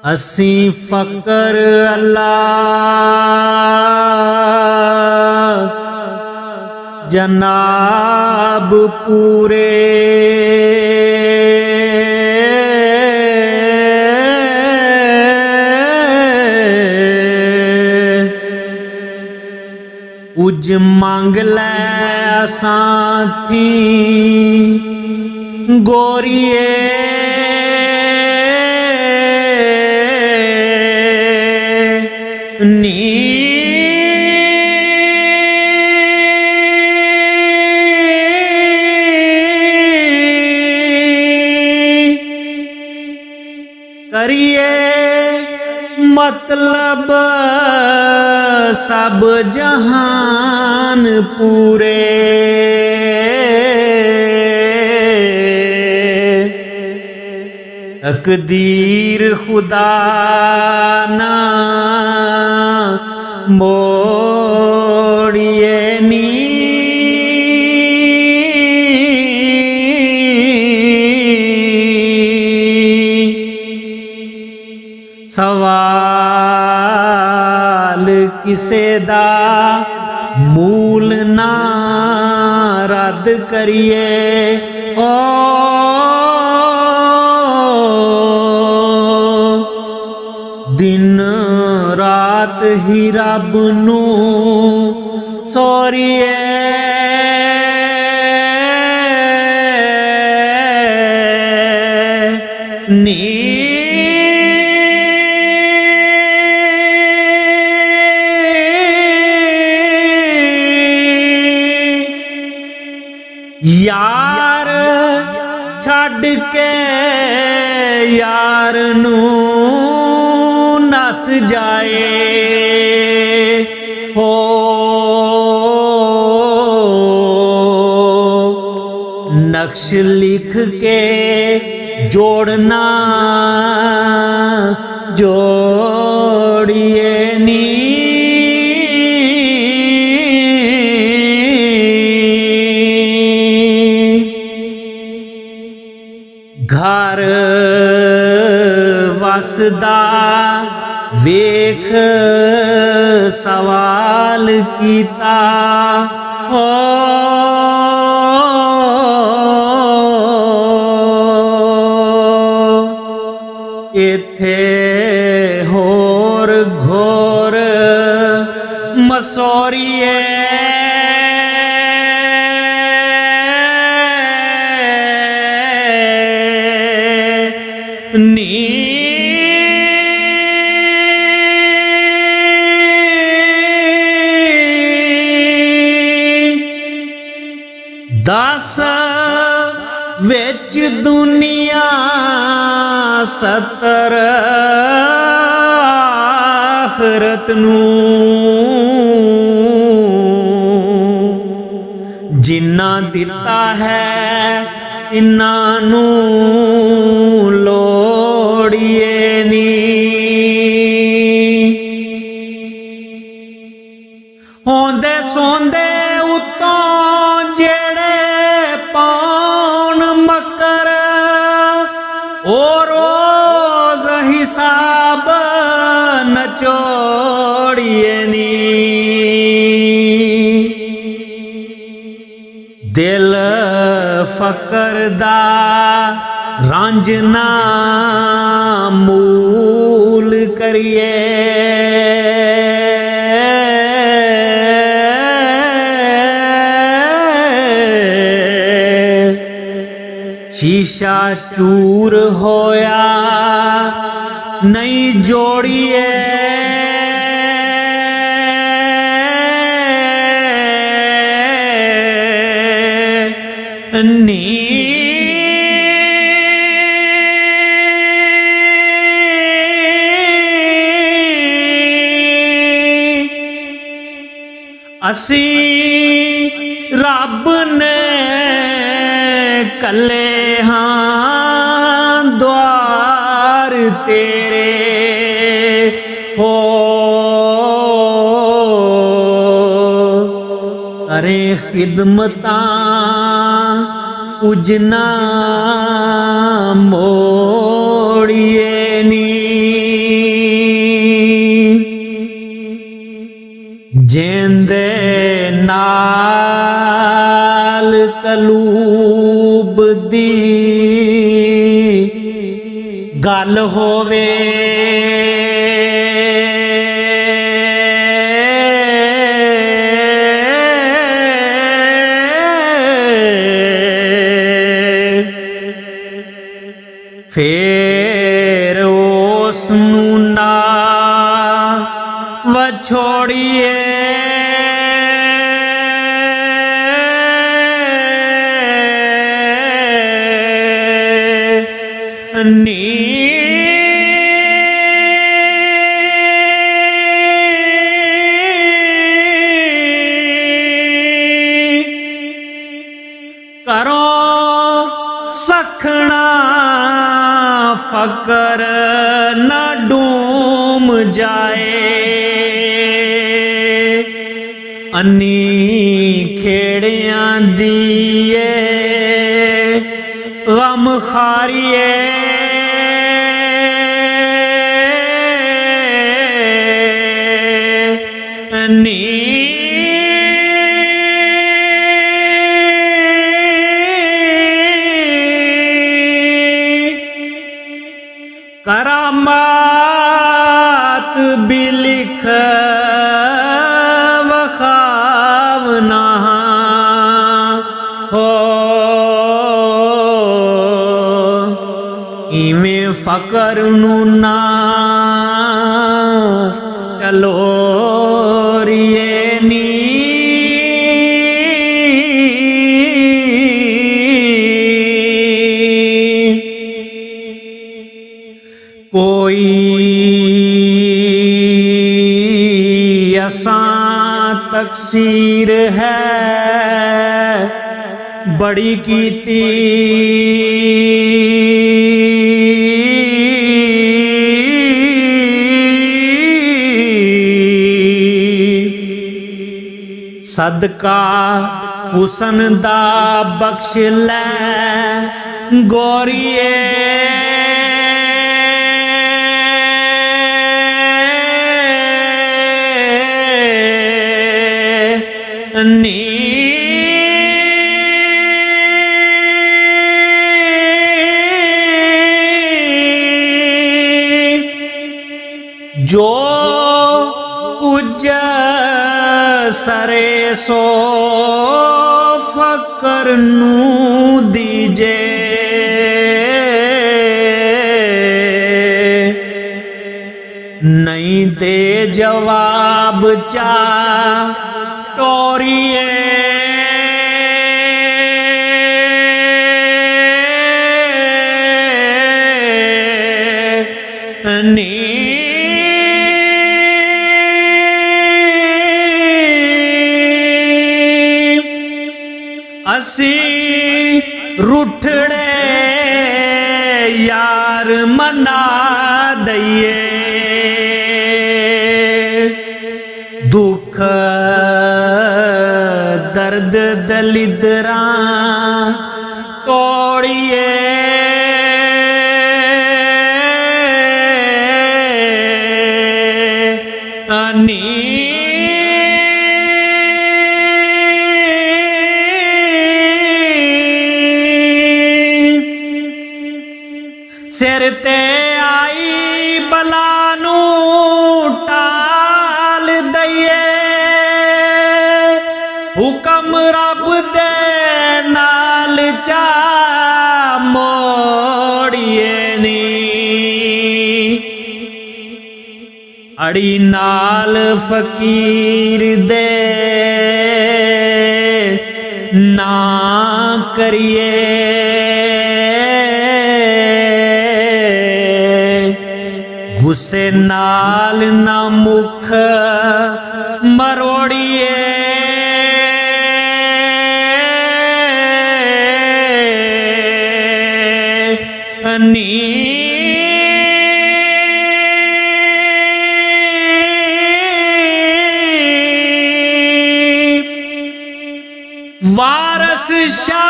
असी फकर अल्लाह जनाब पूरे उज मंग लै असां थी गोरिए नी करिए मतलब सब जहान पूरे तकदीर खुदा ना मोड़िए नी सवाल किसे दा मूल ना रद्द करिए ओ दिन रात ही रब नू सोरिए नी यार छड़ के यार नू नस जाए हो नक्श लिख के जोड़ना जोड़िए नी घर वसदा वेख सवाल कीता हो इथे होर घोर मसोरिए नी दस विच दुनिया सत्तर आखरत नू जिन्ना दिता है इन्ना नू लोड़िए नी होंदे सोंदे उतों जेड़े पौन मकर ओ रोज हिसाब नचोड़िए नी दिल फकर दा रांझना मूल करिए शीशा चूर होया नहीं जोड़िए नी असी रब ने कले हाँ द्वार तेरे खिदमतां उजना मोड़िए नी। जेंदे नाल कलूब दी गल होवे, फेर उसनू ना वछोड़िए नी। करो सखना फकर न डूम जाए, अन्नी खेड़ियां दिए गम खारिए, अन्नी करामात भी लिख वखावना हो, इमें फकर नू ना टलोरिए नी। कोई असां तकसीर है बड़ी कीती, सदका हुसन दा बख्श लै गोरिए, नी। जो कुछ सरे सो फकर नू दीजे, नहीं दे जवाब चा टोरिए, नी। असी रूठड़े यार मना दइए, दुख दर्द दलिदरा तोड़िए, नी। सिर ते आई बलानू टाल दइए, हुकम रब दे नाल चा मोड़िए नी। अड़ी नाल फकीर दे ना करिए, गुस्से नाल ना मुख मरोड़िए, नी। बख्शा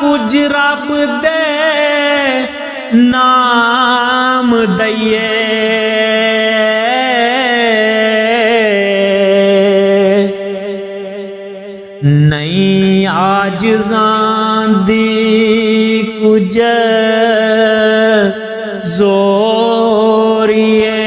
कुछ रब दे नाम दइए नहीं आज दी कुछ जोरिए